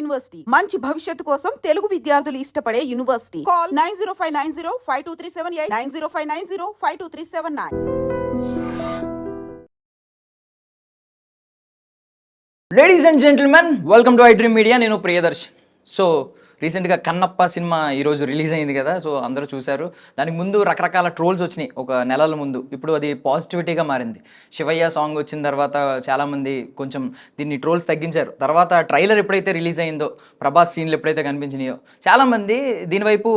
University మంచి భవిష్యత్తు కోసం తెలుగు విద్యార్థులు ఇష్టపడే university. Call 9059052378 9059052379. Ladies and gentlemen, welcome to I dream media. నేను ప్రియదర్శన్. సో రీసెంట్గా కన్నప్ప సినిమా ఈరోజు రిలీజ్ అయింది కదా, సో అందరూ చూశారు. దానికి ముందు రకరకాల ట్రోల్స్ వచ్చినాయి ఒక నెలల ముందు. ఇప్పుడు అది పాజిటివిటీగా మారింది. శివయ్య సాంగ్ వచ్చిన తర్వాత చాలామంది కొంచెం దీన్ని ట్రోల్స్ తగ్గించారు. తర్వాత ట్రైలర్ ఎప్పుడైతే రిలీజ్ అయిందో, ప్రభాస్ సీన్లు ఎప్పుడైతే కనిపించినాయో, చాలామంది దీనివైపు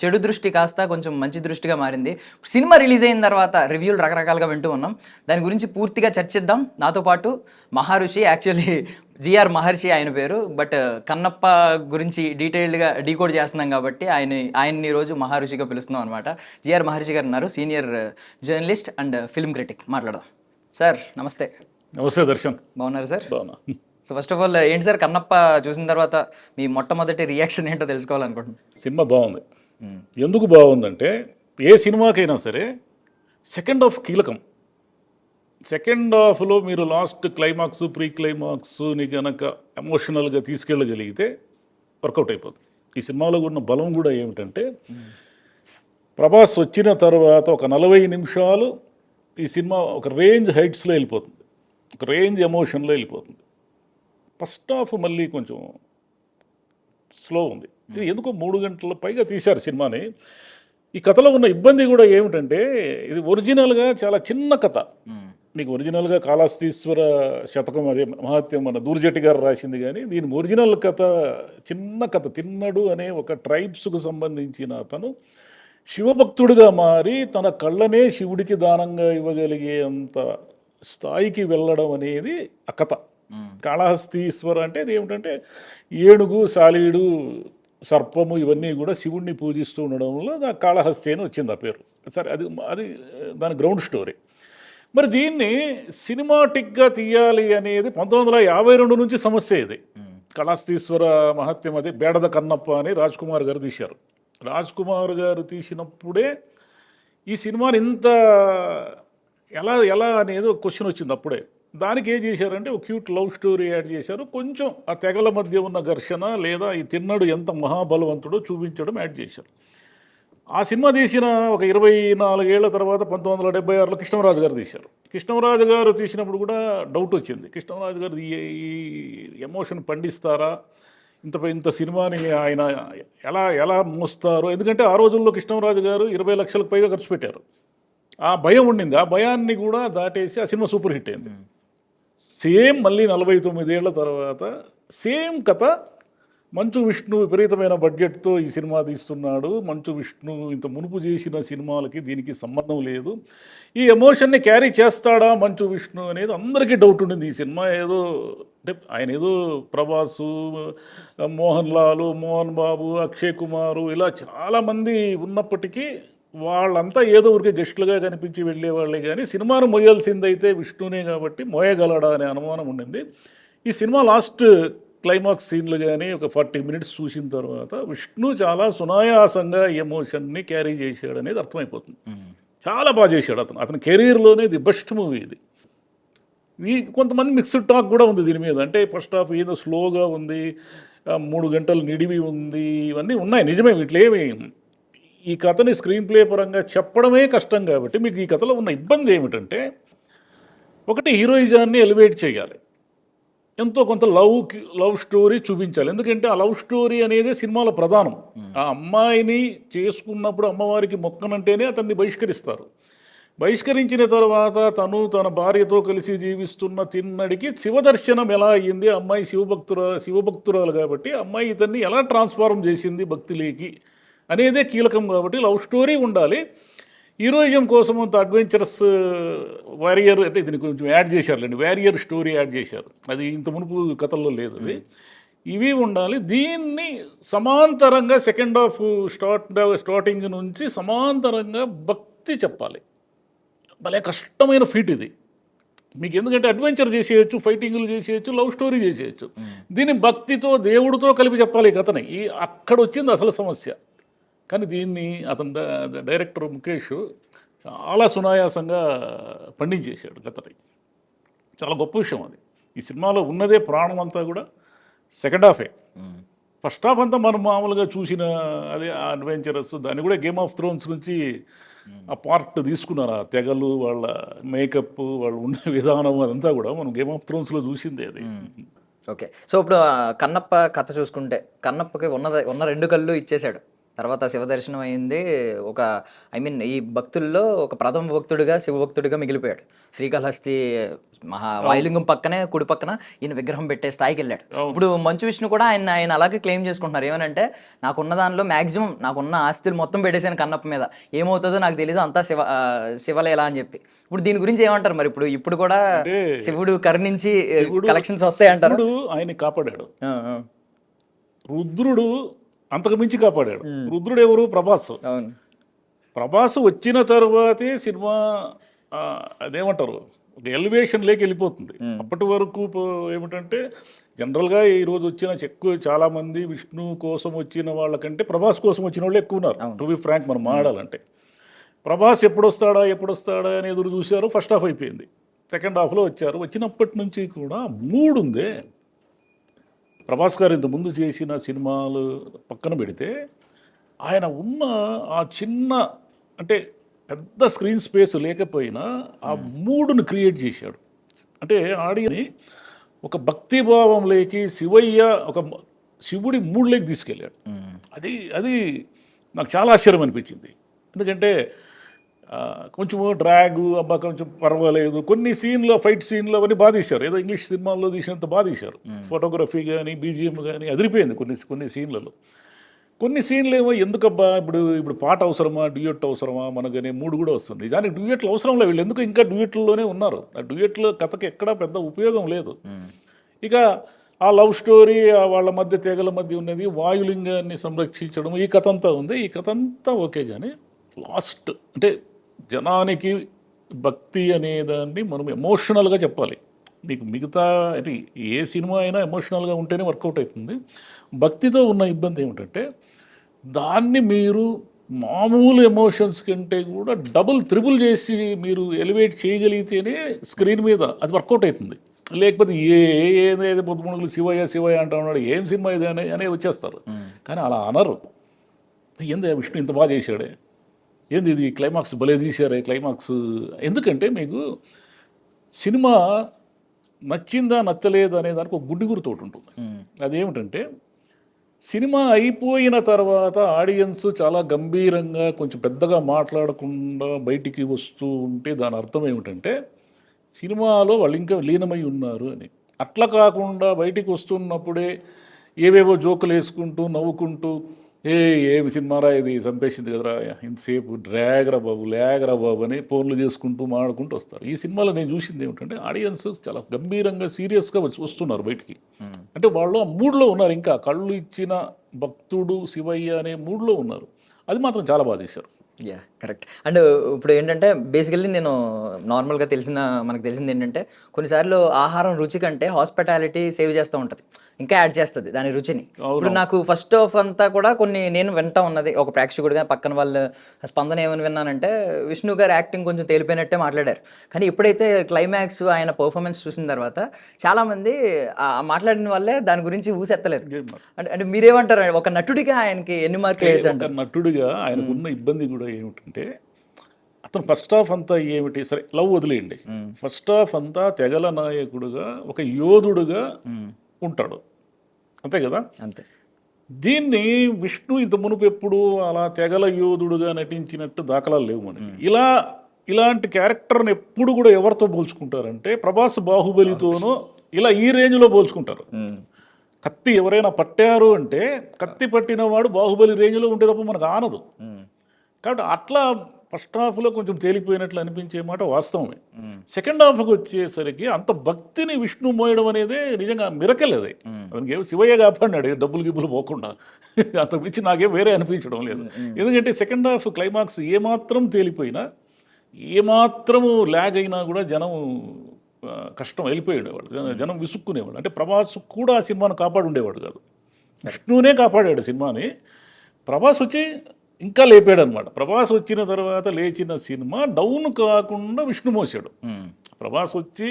చెడు దృష్టి కాస్త కొంచెం మంచి దృష్టిగా మారింది. సినిమా రిలీజ్ అయిన తర్వాత రివ్యూలు రకరకాలుగా వింటూ ఉన్నాం. దాని గురించి పూర్తిగా చర్చిద్దాం. నాతో పాటు మహర్షి, యాక్చువల్లీ జిఆర్ మహర్షి ఆయన పేరు, బట్ కన్నప్ప గురించి డీటెయిల్డ్గా డీకోడ్ చేస్తున్నాం కాబట్టి ఆయన్ని ఈరోజు మహర్షిగా పిలుస్తున్నాం అనమాట. జిఆర్ మహర్షి గారు ఉన్నారు, senior journalist and film critic. మాట్లాడదాం. సార్ నమస్తే. నమస్తే దర్శన్. బాగున్నారు సార్? బాగున్నా. సో ఫస్ట్ ఆఫ్ ఆల్ ఏంటి సార్, కన్నప్ప చూసిన తర్వాత మీ మొట్టమొదటి రియాక్షన్ ఏంటో తెలుసుకోవాలనుకుంటున్నాను. సినిమా బాగుంది. ఎందుకు బాగుందంటే, ఏ సినిమాకైనా సరే సెకండ్ హాఫ్ కీలకం. సెకండ్ హాఫ్లో మీరు లాస్ట్ క్లైమాక్స్, ప్రీ క్లైమాక్స్ని కనుక ఎమోషనల్గా తీసుకెళ్ళగలిగితే వర్కౌట్ అయిపోతుంది. ఈ సినిమాలో ఉన్న బలం కూడా ఏమిటంటే, ప్రభాస్ వచ్చిన తర్వాత ఒక 40 నిమిషాలు ఈ సినిమా ఒక రేంజ్ హైట్స్లో వెళ్ళిపోతుంది, ఒక రేంజ్ ఎమోషన్లో వెళ్ళిపోతుంది. ఫస్ట్ హాఫ్ మళ్ళీ కొంచెం స్లో ఉంది. ఇది ఎందుకో 3 గంటల పైగా తీశారు సినిమాని. ఈ కథలో ఉన్న ఇబ్బంది కూడా ఏమిటంటే, ఇది ఒరిజినల్గా చాలా చిన్న కథ. నీకు ఒరిజినల్గా కాళహస్తీశ్వర శతకం, అదే మహాత్యం మన దూర్జటి గారు రాసింది. కానీ దీని ఒరిజినల్ కథ చిన్న కథ. తిన్నడు అనే ఒక ట్రైబ్స్కు సంబంధించిన అతను శివభక్తుడిగా మారి తన కళ్ళనే శివుడికి దానంగా ఇవ్వగలిగేంత స్థాయికి వెళ్ళడం అనేది ఆ కథ. కాళహస్తీశ్వర అంటే ఇది ఏమిటంటే, ఏనుగు, సాలీడు, సర్పము ఇవన్నీ కూడా శివుడిని పూజిస్తూ ఉండడం వల్ల కాళహస్తి అని వచ్చింది ఆ పేరు. సరే, అది దాని గ్రౌండ్ స్టోరీ. మరి దీన్ని సినిమాటిక్గా తీయాలి అనేది 1952 నుంచి సమస్య. ఇది కాళహస్తీశ్వర మహత్యం, అదే బేడద కన్నప్ప అని రాజ్ కుమార్ గారు తీశారు. రాజ్ కుమార్ గారు తీసినప్పుడే ఈ సినిమాని ఇంత ఎలా అనేది ఒక క్వశ్చన్ వచ్చింది అప్పుడే. దానికి ఏం చేశారంటే, ఒక క్యూట్ లవ్ స్టోరీ యాడ్ చేశారు. కొంచెం ఆ తెగల మధ్య ఉన్న ఘర్షణ లేదా ఈ తిన్నడు ఎంత మహాబలవంతుడో చూపించడం యాడ్ చేశారు. ఆ సినిమా తీసిన ఒక 24 ఏళ్ల తర్వాత 1976లో కృష్ణరాజు గారు తీశారు. కృష్ణరాజు గారు తీసినప్పుడు కూడా డౌట్ వచ్చింది, కృష్ణరాజు గారు ఈ ఎమోషన్ పండిస్తారా, ఇంత సినిమాని ఆయన ఎలా మోస్తారు. ఎందుకంటే ఆ రోజుల్లో కృష్ణరాజు గారు 20 లక్షలకు పైగా ఖర్చు పెట్టారు. ఆ భయం ఉండింది. ఆ భయాన్ని కూడా దాటేసి ఆ సినిమా సూపర్ హిట్ అయింది. సేమ్ మళ్ళీ 49 ఏళ్ల తర్వాత సేమ్ కథ. మంచు విష్ణు విపరీతమైన బడ్జెట్తో ఈ సినిమా తీస్తున్నాడు. మంచు విష్ణు ఇంత మునుపు చేసిన సినిమాలకి దీనికి సంబంధం లేదు. ఈ ఎమోషన్ని క్యారీ చేస్తాడా మంచు విష్ణు అనేది అందరికీ డౌట్ ఉండింది. ఈ సినిమా ఏదో అంటే ఆయన ఏదో ప్రభాసు, మోహన్ లాల్, మోహన్ బాబు, అక్షయ్ కుమారు ఇలా చాలామంది ఉన్నప్పటికీ వాళ్ళంతా ఏదో ఊరికే గెస్టులుగా కనిపించి వెళ్ళేవాళ్ళే. కానీ సినిమాను మోయాల్సిందైతే విష్ణునే కాబట్టి మోయగలడా అనే అనుమానం ఉండింది. ఈ సినిమా లాస్ట్ క్లైమాక్స్ సీన్లు కానీ ఒక 40 మినిట్స్ చూసిన తర్వాత విష్ణు చాలా సునాయాసంగా ఎమోషన్ని క్యారీ చేశాడు అనేది అర్థమైపోతుంది. చాలా బాగా చేశాడు అతని కెరీర్లోనే ది బెస్ట్ మూవీ ఇది. కొంతమంది మిక్స్డ్ టాక్ కూడా ఉంది దీని మీద. అంటే ఫస్ట్ హాఫ్ ఏదో స్లోగా ఉంది, 3 గంటలు నిడివి ఉంది, ఇవన్నీ ఉన్నాయి, నిజమే. వీటిలేమి ఈ కథని స్క్రీన్ ప్లే పరంగా చెప్పడమే కష్టం. కాబట్టి మీకు ఈ కథలో ఉన్న ఇబ్బంది ఏమిటంటే, ఒకటి హీరోయిజాన్ని ఎలివేట్ చేయాలి, ఎంతో కొంత లవ్ స్టోరీ చూపించాలి. ఎందుకంటే ఆ లవ్ స్టోరీ అనేది సినిమాలో ప్రధానం. ఆ అమ్మాయిని చేసుకున్నప్పుడు అమ్మవారికి మొక్కనంటేనే అతన్ని బహిష్కరిస్తారు. బహిష్కరించిన తర్వాత తన భార్యతో కలిసి జీవిస్తున్న తిన్నడికి శివదర్శనం ఎలా అయ్యింది, అమ్మాయి శివభక్తురాలు కాబట్టి అమ్మాయి ఇతన్ని ఎలా ట్రాన్స్ఫార్మ్ చేసింది భక్తిలోకి అనేదే కీలకం. కాబట్టి లవ్ స్టోరీ ఉండాలి. హీరోయిజం కోసం అంత అడ్వెంచరస్ వారియర్ అంటే దీన్ని కొంచెం యాడ్ చేశారులేండి, వారియర్ స్టోరీ యాడ్ చేశారు. అది ఇంత మునుపు కథల్లో లేదు. అది ఇవి ఉండాలి. దీన్ని సమాంతరంగా సెకండ్ హాఫ్ స్టార్టింగ్ నుంచి సమాంతరంగా భక్తి చెప్పాలి. భలే కష్టమైన ఫీట్ ఇది మీకు. ఎందుకంటే అడ్వెంచర్ చేసేయచ్చు, ఫైటింగ్లు చేసేయచ్చు, లవ్ స్టోరీ చేసేయచ్చు. దీన్ని భక్తితో, దేవుడితో కలిపి చెప్పాలి ఈ కథని. అక్కడ వచ్చింది అసలు సమస్య. కానీ దీన్ని అతను డైరెక్టర్ ముఖేష్ చాలా సునాయాసంగా పండించేశాడు కథని. చాలా గొప్ప విషయం అది. ఈ సినిమాలో ఉన్నదే ప్రాణం అంతా కూడా సెకండ్ హాఫే. ఫస్ట్ హాఫ్ అంతా మనం మామూలుగా చూసిన అదే అడ్వెంచరస్, దాన్ని కూడా గేమ్ ఆఫ్ థ్రోన్స్ నుంచి ఆ పార్ట్ తీసుకున్నారు. ఆ తెగలు, వాళ్ళ మేకప్, వాళ్ళు ఉండే విధానం అదంతా కూడా మనం గేమ్ ఆఫ్ థ్రోన్స్లో చూసిందే అది. ఓకే. సో ఇప్పుడు కన్నప్ప కథ చూసుకుంటే కన్నప్పకి ఉన్న 2 కళ్ళు ఇచ్చేశాడు. తర్వాత శివదర్శనం అయింది. ఒక ఈ భక్తుల్లో ఒక ప్రథమ భక్తుడిగా, శివభక్తుడిగా మిగిలిపోయాడు. శ్రీకాళహస్తి వాయులింగం పక్కనే కుడి పక్కన ఈయన విగ్రహం పెట్టే స్థాయికి వెళ్ళాడు. ఇప్పుడు మంచు విష్ణు కూడా ఆయన అలాగే క్లెయిమ్ చేసుకుంటున్నారు. ఏమనంటే నాకున్న దానిలో మాక్సిమం నాకున్న ఆస్తులు మొత్తం పెట్టేశాను కన్నప్ప మీద, ఏమవుతుందో నాకు తెలియదు, అంతా శివలేలా అని చెప్పి. ఇప్పుడు దీని గురించి ఏమంటారు మరి? ఇప్పుడు కూడా శివుడు కరుణించి కలెక్షన్స్ వస్తాయి అంటారు. ఆయన కాపాడాడు. రుద్రుడు అంతకు మించి కాపాడాడు. రుద్రుడు ఎవరు? ప్రభాస్. అవును. ప్రభాస్ వచ్చిన తర్వాతే సినిమా అదేమంటారు ఒక ఎలివేషన్ లేకి వెళ్ళిపోతుంది. అప్పటి వరకు ఏమిటంటే జనరల్గా ఈరోజు వచ్చిన చాలామంది విష్ణు కోసం వచ్చిన వాళ్ళకంటే ప్రభాస్ కోసం వచ్చిన వాళ్ళు ఎక్కువ ఉన్నారు. టు బి ఫ్రాంక్ మనం మాట్లాడాలంటే ప్రభాస్ ఎప్పుడు వస్తాడా అని ఎదురు చూశారు. ఫస్ట్ హాఫ్ అయిపోయింది, సెకండ్ హాఫ్లో వచ్చారు. వచ్చినప్పటి నుంచి కూడా మూడు ఉందే. ప్రభాస్ గారు ఇంతకుముందు చేసిన సినిమాలు పక్కన పెడితే ఆయన ఉన్న ఆ చిన్న అంటే పెద్ద స్క్రీన్ స్పేస్ లేకపోయినా ఆ మూడును క్రియేట్ చేశాడు. అంటే ఆడియని ఒక భక్తిభావంలోకి శివుడి మూడులోకి తీసుకెళ్ళాడు. అది నాకు చాలా ఆశ్చర్యం అనిపించింది. ఎందుకంటే కొంచెం డ్రాగ్ కొంచెం పర్వాలేదు, కొన్ని సీన్లు ఫైట్ సీన్లు అవన్నీ బాగా తీశారు. ఏదో ఇంగ్లీష్ సినిమాల్లో తీసినంత బాగా తీశారు. ఫోటోగ్రఫీ కానీ బీజిఎం కానీ అదిరిపోయింది కొన్ని సీన్లలో. కొన్ని సీన్లు ఏమో ఎందుకబ్బా ఇప్పుడు పాట అవసరమా, డ్యూయట్ అవసరమా మనకనే మూడు కూడా వస్తుంది. దానికి డ్యూయట్లు అవసరం లేదు. వీళ్ళు ఎందుకు ఇంకా డ్యూయట్లలోనే ఉన్నారు. ఆ డ్యూయట్లో కథకి ఎక్కడా పెద్ద ఉపయోగం లేదు. ఇక ఆ లవ్ స్టోరీ, వాళ్ళ మధ్య తెగల మధ్య ఉన్నది, వాయులింగాన్ని సంరక్షించడం, ఈ కథ అంతా ఉంది. ఈ కథ అంతా ఓకే. కానీ లాస్ట్ అంటే జనానికి భక్తి అనేదాన్ని మనం ఎమోషనల్గా చెప్పాలి. మీకు మిగతా అంటే ఏ సినిమా అయినా ఎమోషనల్గా ఉంటేనే వర్కౌట్ అవుతుంది. భక్తితో ఉన్న ఇబ్బంది ఏమిటంటే దాన్ని మీరు మామూలు ఎమోషన్స్ కంటే కూడా త్రిబుల్ చేసి మీరు ఎలివేట్ చేయగలిగితేనే స్క్రీన్ మీద అది వర్కౌట్ అవుతుంది. లేకపోతే ఏదైతే పొద్దుముడుగులు శివయ్య అంటా ఉన్నాడు, ఏం సినిమా ఇది అనే వచ్చేస్తారు. కానీ అలా అనరు. ఏంది విష్ణు ఇంత బాగా చేశాడే, ఏంది ఇది క్లైమాక్స్ భలే తీశారే క్లైమాక్స్. ఎందుకంటే మీకు సినిమా నచ్చిందా నచ్చలేదు అనే దానికి ఒక గుడ్డి గురితోటి ఉంటుంది. అదేమిటంటే సినిమా అయిపోయిన తర్వాత ఆడియన్స్ చాలా గంభీరంగా కొంచెం పెద్దగా మాట్లాడకుండా బయటికి వస్తూ ఉంటే దాని అర్థం ఏమిటంటే సినిమాలో వాళ్ళు ఇంకా లీనమై ఉన్నారు అని. అట్లా కాకుండా బయటికి వస్తున్నప్పుడే ఏవేవో జోకులు వేసుకుంటూ నవ్వుకుంటూ ఏమి సినిమారా ఇది చంపేసింది కదరా, ఇంతసేపు డ్రాగరా బాబు అని ఫోన్లు చేసుకుంటూ మాడుకుంటూ వస్తారు. ఈ సినిమాలో నేను చూసింది ఏమిటంటే ఆడియన్స్ చాలా గంభీరంగా సీరియస్గా వస్తున్నారు బయటికి. అంటే వాళ్ళు ఆ మూడ్లో ఉన్నారు. ఇంకా కళ్ళు ఇచ్చిన భక్తుడు శివయ్య అనే మూడ్లో ఉన్నారు. అది మాత్రం చాలా బాగా తీశారు. Yeah correct. అండ్ ఇప్పుడు ఏంటంటే బేసికల్లీ మనకు తెలిసింది ఏంటంటే కొన్నిసార్లు ఆహారం రుచి కంటే హాస్పిటాలిటీ సేవ్ చేస్తూ ఉంటుంది, ఇంకా యాడ్ చేస్తుంది దాని రుచిని. ఇప్పుడు నాకు ఫస్ట్ హాఫ్ అంతా కూడా నేను వింటా ఉన్నది ఒక ప్రేక్షకుడిగా, పక్కన వాళ్ళ స్పందన ఏమని విన్నానంటే విష్ణు గారు యాక్టింగ్ కొంచెం తేలిపోయినట్టే మాట్లాడారు. కానీ ఎప్పుడైతే క్లైమాక్స్ ఆయన పర్ఫార్మెన్స్ చూసిన తర్వాత చాలామంది మాట్లాడిన వాళ్ళే దాని గురించి ఊసెత్తలేదు. అంటే మీరేమంటారు? ఒక నటుడిగా ఆయనకి ఎన్ని మార్కులు వేయచ్చు అంటే? నటుడిగా ఆయనకున్న ఇబ్బంది కూడా ఏమిటంటే అతను ఫస్ట్ హాఫ్ అంతా ఏమిటి, సరే లవ్ వదిలేయండి, ఫస్ట్ హాఫ్ అంతా తెగల నాయకుడుగా ఒక యోధుడుగా ఉంటాడు, అంతే కదా. అంతే. దీన్ని విష్ణు ఇంత మునుపు ఎప్పుడు అలా తెగల యోధుడుగా నటించినట్టు దాఖలాలు లేవు మనకి. ఇలాంటి క్యారెక్టర్ని ఎప్పుడు కూడా ఎవరితో పోల్చుకుంటారంటే ప్రభాస్ బాహుబలితోనూ ఇలా ఈ రేంజ్లో పోల్చుకుంటారు. కత్తి ఎవరైనా పట్టారు అంటే కత్తి పట్టిన వాడు బాహుబలి రేంజ్లో ఉంటే తప్ప మనకు ఆనదు. కాబట్టి అట్లా ఫస్ట్ హాఫ్లో కొంచెం తేలిపోయినట్లు అనిపించే మాట వాస్తవమే. సెకండ్ హాఫ్కి వచ్చేసరికి అంత భక్తిని విష్ణు మోయడం అనేది నిజంగా మిరకలేదు. అతనికి శివయ్య కాపాడినాడు డబ్బులు గిబ్బులు పోకుండా, అంత మించి నాకేం వేరే అనిపించడం లేదు. ఎందుకంటే సెకండ్ హాఫ్ క్లైమాక్స్ ఏమాత్రం తేలిపోయినా, ఏమాత్రము ల్యాగ్ అయినా కూడా జనం కష్టం వెళ్ళిపోయి ఉండేవాడు, జనం విసుక్కునేవాడు. అంటే ప్రభాస్ కూడా ఆ సినిమాను కాపాడు ఉండేవాడు కాదు, విష్ణునే కాపాడాడు సినిమాని. ప్రభాస్ వచ్చి ఇంకా లేపాడు అనమాట. ప్రభాస్ వచ్చిన తర్వాత లేచిన సినిమా డౌన్ కాకుండా విష్ణు మోసాడు. ప్రభాస్ వచ్చి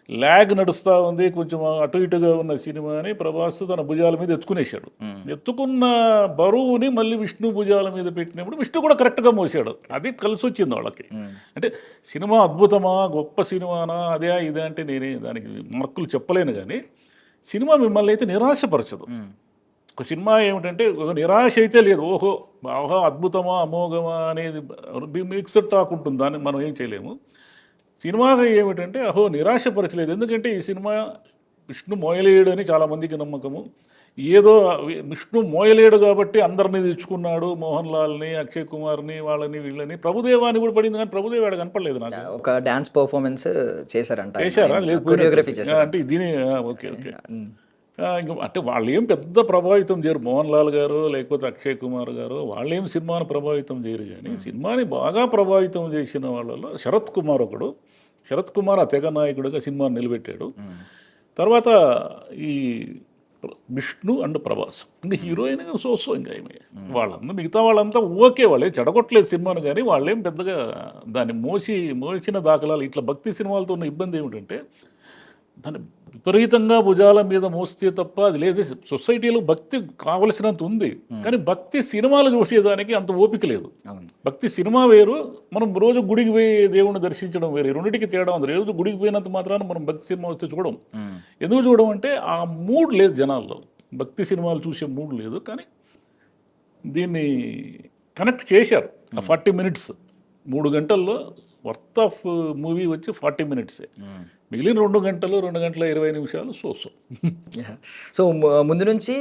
ల్యాగ్ నడుస్తూ ఉంది, కొంచెం అటు ఇటుగా ఉన్న సినిమాని ప్రభాస్ తన భుజాల మీద ఎత్తుకునేశాడు. ఎత్తుకున్న బరువుని మళ్ళీ విష్ణు భుజాల మీద పెట్టినప్పుడు విష్ణు కూడా కరెక్ట్గా మోసాడు. అది కలిసి వచ్చింది వాళ్ళకి. అంటే సినిమా అద్భుతమా, గొప్ప సినిమానా, అదే ఇదే అంటే నేనే దానికి మార్కులు చెప్పలేను, కానీ సినిమా మిమ్మల్ని అయితే నిరాశపరచదు. ఒక సినిమా ఏమిటంటే ఒక నిరాశ అయితే లేదు. ఓహో బాగా అద్భుతమా అమోఘమా అనేది మిక్స్డ్ టాక్ ఉంటుంది, దాన్ని మనం ఏం చేయలేము. సినిమాగా ఏమిటంటే అహో నిరాశపరచలేదు. ఎందుకంటే ఈ సినిమా విష్ణు మోయలేడు అని చాలామందికి నమ్మకము. ఏదో విష్ణు మోయలేడు కాబట్టి అందరినీ తెచ్చుకున్నాడు, మోహన్ లాల్ని, అక్షయ్ కుమార్ని, వాళ్ళని వీళ్ళని. ప్రభుదేవాని కూడా పడింది, కానీ ప్రభుదేవ ఆడ కనపడలేదు నాకు. ఒక డాన్స్ పర్ఫార్మెన్స్ చేశారంట, చేశారా? లేదు, కొరియోగ్రఫీ చేశారు. అంటే దీని ఓకే ఓకే. ఇంకా అంటే వాళ్ళు ఏం పెద్ద ప్రభావితం చేయరు, మోహన్ లాల్ గారు లేకపోతే అక్షయ్ కుమార్ గారు వాళ్ళు ఏం సినిమాని ప్రభావితం చేయరు. కానీ సినిమాని బాగా ప్రభావితం చేసిన వాళ్ళలో శరత్ కుమార్ ఒకడు. శరత్ కుమార్ ఆ తెగ నాయకుడిగా సినిమాని నిలబెట్టాడు. తర్వాత ఈ విష్ణు అండ్ ప్రభాస్ ఇంకా హీరోయిన్ సో ఇంకా ఏమి వాళ్ళంతా మిగతా వాళ్ళంతా ఓకే, వాళ్ళే చెడగొట్టలేదు సినిమాను, కానీ వాళ్ళేం పెద్దగా దాన్ని మోసిన దాఖలాలు. ఇట్లా భక్తి సినిమాలతో ఉన్న ఇబ్బంది ఏమిటంటే దాన్ని విపరీతంగా భుజాల మీద మోస్తే తప్ప అది లేదు. సొసైటీలో భక్తి కావలసినంత ఉంది, కానీ భక్తి సినిమాలు చూసేదానికి అంత ఓపిక లేదు. భక్తి సినిమా వేరు, మనం రోజు గుడికి పోయి దేవుణ్ణి దర్శించడం వేరు. రెండింటికి తేడా ఉంది. రోజు గుడికి పోయినంత మాత్రాన మనం భక్తి సినిమా వస్తే చూడం. ఎందుకు చూడడం అంటే ఆ మూడ్ లేదు జనాల్లో, భక్తి సినిమాలు చూసే మూడ్ లేదు. కానీ దీన్ని కనెక్ట్ చేశారు. ఆ 40 minutes 3 గంటల్లో వర్త్ ఆఫ్ మూవీ వచ్చి 40 minutes. మిగిలిన 2 గంటలు 2 గంటల 20 నిమిషాలు సో ముందు నుంచి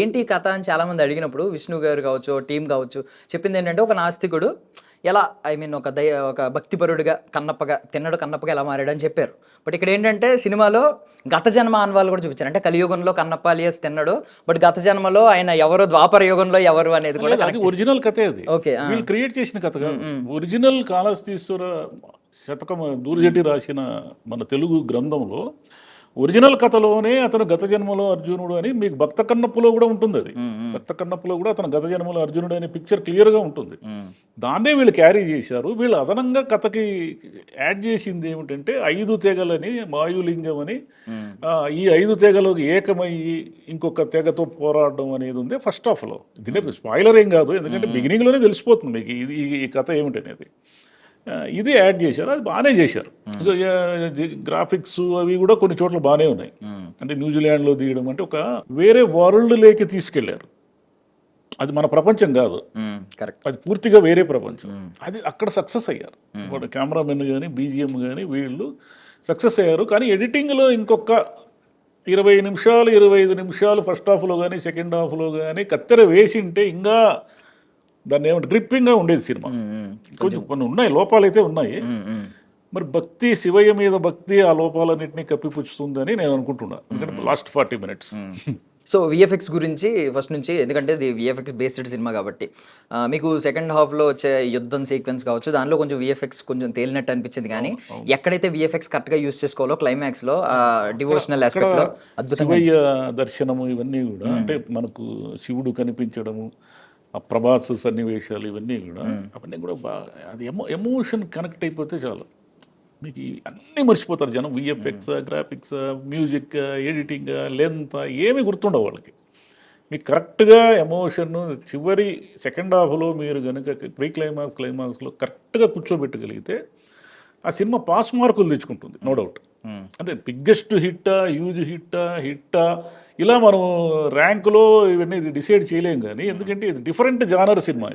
ఏంటి కథ అని చాలామంది అడిగినప్పుడు విష్ణు గారు కావచ్చు, టీం కావచ్చు, చెప్పింది ఏంటంటే ఒక నాస్తికుడు ఎలా ఒక భక్తిపరుడిగా కన్నప్పగా ఎలా మారాడని చెప్పారు. బట్ ఇక్కడ ఏంటంటే సినిమాలో గత జన్మ ఆన్వాళ్ళు కూడా చూపించారు. అంటే కలియుగంలో కన్నప్ప అలియాస్ తిన్నాడు, బట్ గత జన్మలో ఆయన ఎవరు, ద్వాపర యుగంలో ఎవరు అనేది కూడా అది ఒరిజినల్ కథే. అది ఓకే, వీళ్ళు క్రియేట్ చేసిన కథ కాదు. ఒరిజినల్ కాళహస్తీశ్వర శతకం దూర్జటి రాసిన మన తెలుగు గ్రంథంలో ఒరిజినల్ కథలోనే అతను గత జన్మలో అర్జునుడు అని మీకు భక్త కన్నప్పలో కూడా ఉంటుంది. అది భక్త కన్నప్పలో కూడా అతను గత జన్మలో అర్జునుడు అనే పిక్చర్ క్లియర్గా ఉంటుంది. దాన్నే వీళ్ళు క్యారీ చేశారు. వీళ్ళు అదనంగా కథకి యాడ్ చేసింది ఏమిటంటే 5 తెగలని, వాయులింగం అని, ఈ 5 తెగలు ఏకమయ్యి ఇంకొక తెగతో పోరాడడం అనేది ఉంది ఫస్ట్ హాఫ్లో. దీనే స్పాయిలర్ ఏం కాదు, ఎందుకంటే బిగినింగ్లోనే తెలిసిపోతుంది మీకు ఈ కథ ఏమిటనేది. ఇది యాడ్ చేశారు, అది బాగానే చేశారు. గ్రాఫిక్స్ అవి కూడా కొన్ని చోట్ల బాగానే ఉన్నాయి. అంటే న్యూజిలాండ్లో తీయడం అంటే ఒక వేరే వరల్డ్లోకి తీసుకెళ్లారు. అది మన ప్రపంచం కాదు, అది పూర్తిగా వేరే ప్రపంచం. అది అక్కడ సక్సెస్ అయ్యారు. కెమెరామెన్ కానీ బీజిఎం కానీ వీళ్ళు సక్సెస్ అయ్యారు. కానీ ఎడిటింగ్లో ఇంకొక 20 నిమిషాలు 25 నిమిషాలు ఫస్ట్ హాఫ్లో కానీ సెకండ్ హాఫ్లో కానీ కత్తెర వేసింటే ఇంకా దాన్ని ఏమంటే గ్రిప్పింగ్గా ఉండేది సినిమా. కొంచెం కొన్ని ఉన్నాయి, లోపాలు అయితే ఉన్నాయి. మరి భక్తి, శివయ్య మీద భక్తి ఆ లోపాలన్నింటినీ కప్పిపుచ్చుతుందని నేను అనుకుంటున్నాను. ఎందుకంటే లాస్ట్ 40 minutes. సో విఎఫ్ఎక్స్ గురించి ఫస్ట్ నుంచి, ఎందుకంటే ఇది విఎఫ్ఎక్స్ బేస్డ్ సినిమా కాబట్టి మీకు సెకండ్ హాఫ్లో వచ్చే యుద్ధం సీక్వెన్స్ కావచ్చు, దానిలో కొంచెం విఎఫ్ఎక్స్ కొంచెం తేలినట్టు అనిపించింది. కానీ ఎక్కడైతే విఎఫ్ఎక్స్ కరెక్ట్గా యూస్ చేసుకోవాలో క్లైమాక్స్లో డివోషనల్ ఆస్పెక్ట్లో అద్భుతంగా శివయ్య దర్శనము ఇవన్నీ కూడా, అంటే మనకు శివుడు కనిపించడము, ఆ ప్రభాస్ సన్నివేశాలు ఇవన్నీ కూడా అవన్నీ కూడా బాగా అది ఎమోషన్ కనెక్ట్ అయిపోతే చాలు, మీకు అన్నీ మర్చిపోతారు జనం. VFX, graphics, music, editing, length ఏమీ గుర్తుండవు వాళ్ళకి. మీకు కరెక్ట్గా ఎమోషన్ చివరి సెకండ్ హాఫ్లో మీరు కనుక ప్రీ క్లైమాక్స్లో కరెక్ట్గా కూర్చోబెట్టగలిగితే ఆ సినిమా పాస్ మార్కులు తెచ్చుకుంటుంది, నో డౌట్. అంటే బిగ్గెస్ట్ హిట్టా, హ్యూజ్ హిట్టా ఇలా మనం ర్యాంకులో ఇవన్నీ డిసైడ్ చేయలేం. కానీ ఎందుకంటే ఇది డిఫరెంట్ జానర్ సినిమా.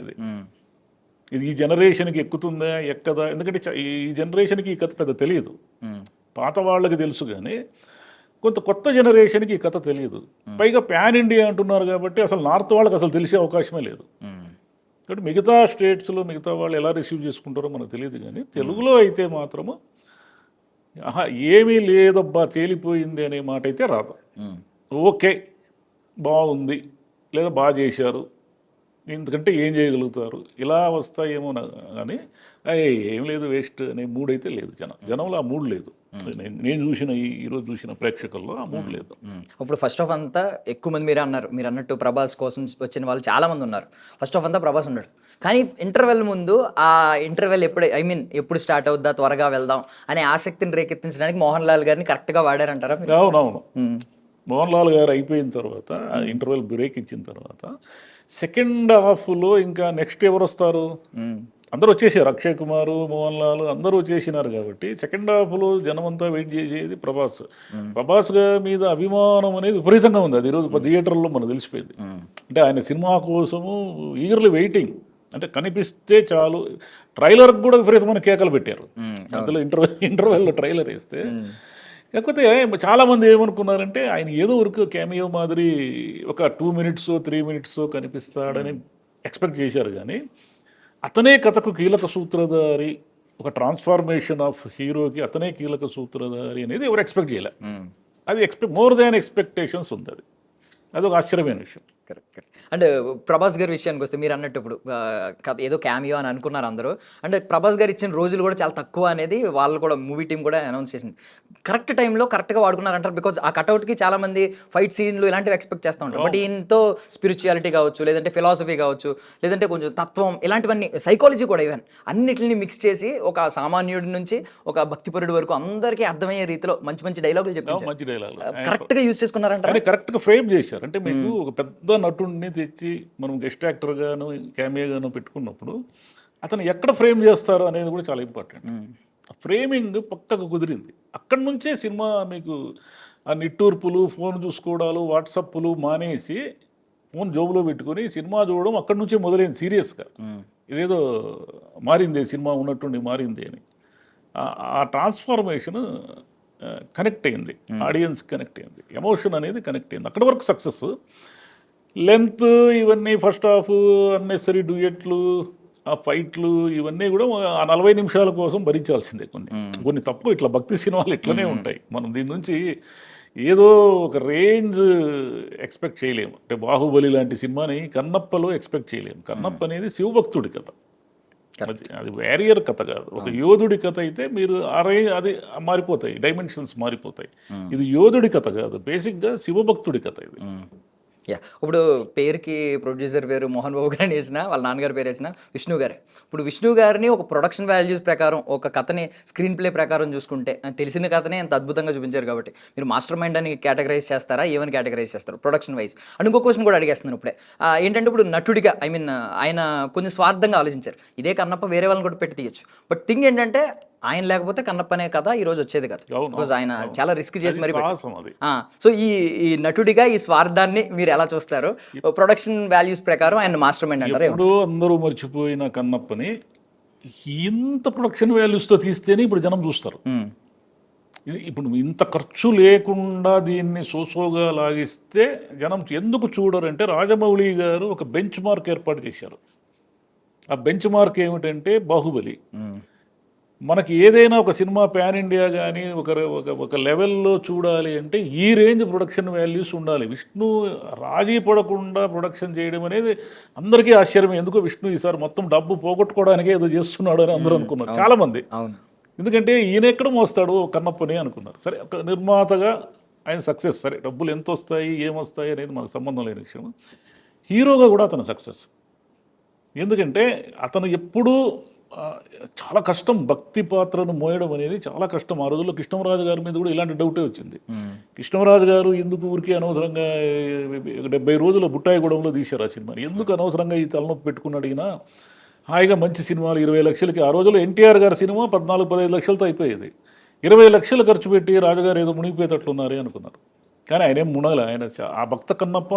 ఇది ఈ జనరేషన్కి ఎక్కుతుందా ఎక్కదా, ఎందుకంటే ఈ జనరేషన్కి ఈ కథ పెద్ద తెలియదు. పాత వాళ్ళకి తెలుసు కానీ కొంత కొత్త జనరేషన్కి ఈ కథ తెలియదు. పైగా ప్యాన్ ఇండియా అంటున్నారు కాబట్టి అసలు నార్త్ వాళ్ళకి అసలు తెలిసే అవకాశమే లేదు. కాబట్టి మిగతా స్టేట్స్లో మిగతా వాళ్ళు ఎలా రిసీవ్ చేసుకుంటారో మనకు తెలియదు. కానీ తెలుగులో అయితే మాత్రము ఏమీ లేదబ్బా తేలిపోయింది అనే మాట అయితే రాదు. ఓకే బాగుంది లేదా బాగా చేశారు, ఎందుకంటే ఏం చేయగలుగుతారు, ఇలా వస్తాయేమో కానీ ఏం లేదు వేస్ట్ అనే మూడ్ అయితే లేదు. జనంలో ఆ మూడ్ లేదు. నేను చూసిన ఈరోజు చూసిన ప్రేక్షకుల్లో ఆ మూడ్ లేదు. ఇప్పుడు ఫస్ట్ ఆఫ్ అంతా ఎక్కువ మంది మీరే అన్నారు, మీరు అన్నట్టు ప్రభాస్ కోసం వచ్చిన వాళ్ళు చాలా మంది ఉన్నారు. ఫస్ట్ ఆఫ్ అంతా ప్రభాస్ ఉన్నాడు, కానీ ఇంటర్వెల్ ముందు ఆ ఇంటర్వెల్ ఎప్పుడు ఎప్పుడు స్టార్ట్ అవుద్దా, త్వరగా వెళ్దాం అనే ఆసక్తిని రేకెత్తించడానికి మోహన్ లాల్ గారిని కరెక్ట్గా వాడారంటారా మీరు? అవునవును. మోహన్ లాల్ గారు అయిపోయిన తర్వాత ఇంటర్వెల్ బ్రేక్ ఇచ్చిన తర్వాత సెకండ్ హాఫ్లో ఇంకా నెక్స్ట్ ఎవరు వస్తారు? అందరూ వచ్చేసారు, అక్షయ్ కుమార్, మోహన్ లాల్ అందరూ వచ్చేసినారు. కాబట్టి సెకండ్ హాఫ్లో జనం అంతా వెయిట్ చేసేది ప్రభాస్. ప్రభాస్ మీద అభిమానం అనేది విపరీతంగా ఉంది. అది ఈరోజు థియేటర్లో మనకు తెలిసిపోయింది. అంటే ఆయన సినిమా కోసము ఈగర్లీ వెయిటింగ్, అంటే కనిపిస్తే చాలు. ట్రైలర్కి కూడా విపరీతమైన కేకలు పెట్టారు. అందులో ఇంటర్వెల్లో ట్రైలర్ వేస్తే. కాకపోతే చాలామంది ఏమనుకున్నారంటే ఆయన ఏదో వరకు క్యామియో మాదిరి ఒక 2 minutes 3 minutes కనిపిస్తాడని ఎక్స్పెక్ట్ చేశారు. కానీ అతనే కథకు కీలక సూత్రధారి, ఒక ట్రాన్స్ఫార్మేషన్ ఆఫ్ హీరోకి అతనే కీలక సూత్రధారి అనేది ఎవరు ఎక్స్పెక్ట్ చేయలే. అది మోర్ దాన్ ఎక్స్పెక్టేషన్స్ ఉంది. అది ఒక ఆశ్చర్యమైన విషయం. కరెక్ట్. అంటే ప్రభాస్ గారి విషయానికి వస్తే మీరు అన్నట్టు ఇప్పుడు ఏదో క్యామియో అని అనుకున్నారు అందరూ. అంటే ప్రభాస్ గారు ఇచ్చిన రోజులు కూడా చాలా తక్కువ అనేది వాళ్ళు కూడా మూవీ టీం కూడా అనౌన్స్ చేసింది. కరెక్ట్ టైంలో కరెక్ట్గా వాడుకున్నారంటారు. బికాజ్ ఆ కట్అవుట్కి చాలా మంది ఫైట్ సీన్లు ఇలాంటివి ఎక్స్పెక్ట్ చేస్తూ ఉంటారు. బట్ ఈయనతో స్పిరిచువాలిటీ కావచ్చు, లేదంటే ఫిలాసఫీ కావచ్చు, లేదంటే కొంచెం తత్వం, ఇలాంటివన్నీ సైకాలజీ కూడా ఈవెన్ అన్నిటిని మిక్స్ చేసి ఒక సామాన్యుడి నుంచి ఒక భక్తిపరుడి వరకు అందరికీ అర్థమయ్యే రీతిలో మంచి మంచి డైలాగులు చెప్పారు. మంచి డైలాగ్ కరెక్ట్గా యూజ్ చేసుకున్నారంటారు. కరెక్ట్గా ఫ్రేమ్ చేశారు. అంటే మీకు ఒక పెద్ద నటుడిని తెచ్చి మనం గెస్ట్ యాక్టర్గాను క్యామియోగాను పెట్టుకున్నప్పుడు అతను ఎక్కడ ఫ్రేమ్ చేస్తారు అనేది కూడా చాలా ఇంపార్టెంట్. ఫ్రేమింగ్ పక్కకు కుదిరింది. అక్కడి నుంచే సినిమా మీకు ఆ నిట్టూర్పులు, ఫోన్ చూసుకోవడాలు, వాట్సాప్లు మానేసి ఫోన్ జోబులో పెట్టుకొని సినిమా చూడడం అక్కడి నుంచే మొదలైంది సీరియస్గా. ఇదేదో మారింది, సినిమా ఉన్నట్టుండి మారింది అని. ఆ ట్రాన్స్ఫార్మేషన్ కనెక్ట్ అయింది, ఆడియన్స్ కనెక్ట్ అయింది, ఎమోషన్ అనేది కనెక్ట్ అయింది. అక్కడి వరకు సక్సెస్. లెంత్ ఇవన్నీ ఫస్ట్ హాఫ్ అన్నెసరీ డ్యూయెట్లు, ఆ ఫైట్లు ఇవన్నీ కూడా ఆ 40 నిమిషాల కోసం భరించాల్సిందే. కొన్ని తప్పు ఇట్లా భక్తి సినిమాలు ఇట్లనే ఉంటాయి. మనం దీని నుంచి ఏదో ఒక రేంజ్ ఎక్స్పెక్ట్ చేయలేము. అంటే బాహుబలి లాంటి సినిమాని కన్నప్పలో ఎక్స్పెక్ట్ చేయలేము. కన్నప్ప అనేది శివభక్తుడి కథ, అది వ్యారియర్ కథ కాదు. ఒక యోధుడి కథ అయితే మీరు అది మారిపోతాయి, డైమెన్షన్స్ మారిపోతాయి. ఇది యోధుడి కథ కాదు, బేసిక్గా శివభక్తుడి కథ ఇది. ఇప్పుడు పేరుకి ప్రొడ్యూసర్ పేరు మోహన్ బాబు గారిని వేసిన, వాళ్ళ నాన్నగారి పేరు వేసిన విష్ణు గారే. ఇప్పుడు విష్ణు గారిని ఒక ప్రొడక్షన్ వాల్యూస్ ప్రకారం, ఒక కథని స్క్రీన్ ప్లే ప్రకారం చూసుకుంటే తెలిసిన కథనే ఎంత అద్భుతంగా చూపించారు. కాబట్టి మీరు మాస్టర్ మైండ్ అని కేటగరైజ్ చేస్తారా, ఏమని కేటగరైజ్ చేస్తారు ప్రొడక్షన్ వైజ్? అండ్ ఇంకో క్వశ్చన్ కూడా అడిగేస్తున్నాను ఇప్పుడే. ఏంటంటే ఇప్పుడు నటుడిగా ఆయన కొంచెం స్వార్థంగా ఆలోచించారు. ఇదే కన్నప్ప వేరే వాళ్ళని కూడా పెట్టి తీయచ్చు. బట్ థింగ్ ఏంటంటే ఆయన లేకపోతే కన్నప్పనే కదా ఈ రోజు వచ్చేది కదా. బికాజ్ ఆయన చాలా రిస్క్ చేసి మరి. సో ఈ నటుడిగా ఈ స్వార్థాన్ని మీరు ఎలా చూస్తారు? ప్రొడక్షన్ వాల్యూస్ ప్రకారం ఆయన మాస్టర్ మైండ్ అంటారు. ఇప్పుడు అందరూ మర్చిపోయిన కన్నప్పని ఇంత ప్రొడక్షన్ వాల్యూస్తో తీస్తేనే ఇప్పుడు జనం చూస్తారు. ఇప్పుడు ఇంత ఖర్చు లేకుండా దీన్ని సోసోగా లాగిస్తే జనం ఎందుకు చూడరంటే, రాజమౌళి గారు ఒక బెంచ్ మార్క్ ఏర్పాటు చేశారు. ఆ బెంచ్ మార్క్ ఏమిటంటే బాహుబలి. మనకి ఏదైనా ఒక సినిమా ప్యాన్ ఇండియా కానీ ఒక లెవెల్లో చూడాలి అంటే ఈ రేంజ్ ప్రొడక్షన్ వాల్యూస్ ఉండాలి. విష్ణు రాజీ పడకుండా ప్రొడక్షన్ చేయడం అనేది అందరికీ ఆశ్చర్యం. ఎందుకో విష్ణు ఈసారి మొత్తం డబ్బు పోగొట్టుకోవడానికే ఏదో చేస్తున్నాడు అని అందరూ అనుకున్నారు చాలామంది. ఎందుకంటే ఈయన ఎక్కడ మోస్తాడు కన్నప్పని అనుకున్నారు. సరే, ఒక నిర్మాతగా ఆయన సక్సెస్. సరే, డబ్బులు ఎంత వస్తాయి ఏమొస్తాయి అనేది మనకు సంబంధం లేని విషయం. హీరోగా కూడా అతను సక్సెస్. ఎందుకంటే అతను ఎప్పుడూ చాలా కష్టం, భక్తి పాత్రను మోయడం అనేది చాలా కష్టం. ఆ రోజుల్లో కృష్ణరాజు గారి మీద కూడా ఇలాంటి డౌటే వచ్చింది. కృష్ణరాజు గారు ఎందుకు ఊరికి అనవసరంగా 70 రోజుల బుట్టాయిగూడెంలో తీశారు ఆ సినిమాని. ఎందుకు అనవసరంగా ఈ తలనొప్పి పెట్టుకుని అడిగినా హాయిగా మంచి సినిమాలు 20 లక్షలకి. ఆ రోజుల్లో ఎన్టీఆర్ గారి సినిమా 14-15 లక్షలతో అయిపోయేది. 20 లక్షలు ఖర్చు పెట్టి రాజుగారు ఏదో మునిగిపోయేటట్లున్నారే అనుకున్నారు. కానీ ఆయన ఏం మునగల. ఆయన ఆ భక్త కన్నప్ప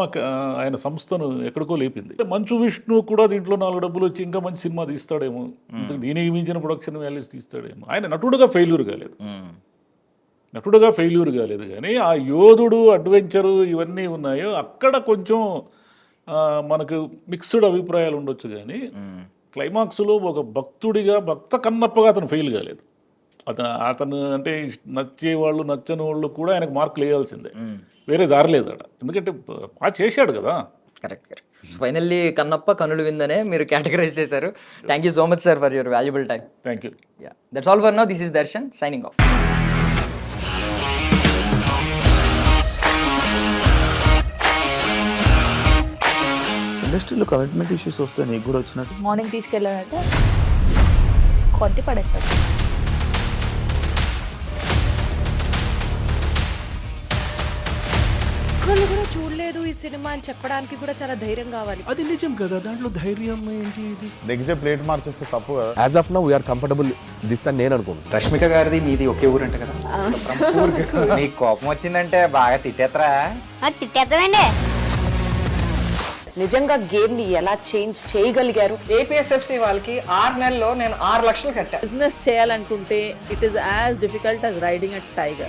ఆయన సంస్థను ఎక్కడికో లేపింది. మంచు విష్ణు కూడా దీంట్లో 4 డబ్బులు వచ్చి ఇంకా మంచి సినిమా తీస్తాడేమో, దీనికి మించిన ప్రొడక్షన్ వాల్యూస్ తీస్తాడేమో. ఆయన నటుడుగా ఫెయిల్యూర్ కాలేదు. కానీ ఆ యోధుడు, అడ్వెంచరు ఇవన్నీ ఉన్నాయో అక్కడ కొంచెం మనకు మిక్స్డ్ అభిప్రాయాలు ఉండొచ్చు. కానీ క్లైమాక్స్లో ఒక భక్తుడిగా, భక్త కన్నప్పగా అతను ఫెయిల్ కాలేదు. అతను అంటే నచ్చేవాళ్ళు నచ్చని వాళ్ళు కూడా ఆయనకు మార్కులు వేయాల్సిందే, వేరే దారి లేదు అక్కడ. ఎందుకంటే చేశాడు కదా. కరెక్ట్. ఫైనల్లీ కన్నప్ప కనులు విందనే మీరు కేటగరైజ్ చేశారు. Thank you so much sir for your valuable time. Thank you. That's all for now. This is Darshan signing off. ఇండస్ట్రీలో కమిట్మెంట్ ఇష్యూస్ వస్తే నీకు కూడా వచ్చినట్టు మార్నింగ్ తీసుకెళ్ళాడంటే కొట్టి పడేస్తాడు. ఒక్కళ్ళు కూడా చూడలేదు ఈ సినిమా అని చెప్పడానికి కూడా చాలా ధైర్యం కావాలి. అది నిజం కదా, దాంట్లో ధైర్యం ఏంటి? ఇది నెక్స్ట్ డే ప్లేట్ మార్చేస్తే తప్పు కదా. As of now we are comfortable this అని నేను అనుకుంటున్నాను. రష్మిక గారిది మీది ఒకే ఊరు అంట కదా? నీకు కోపం వచ్చిందంటే బాగా తిట్టేత్తరా? తిట్టేద్దామండి. నిజంగా గేమ్ ని ఎలా చేంజ్ చేయగలిగారు? ఏపీఎస్ఎఫ్సి వాళ్ళకి 6 నెలల్లో నేను 6 లక్షలు కట్టా. బిజినెస్ చేయాలనుకుంటే it is as difficult as riding a tiger.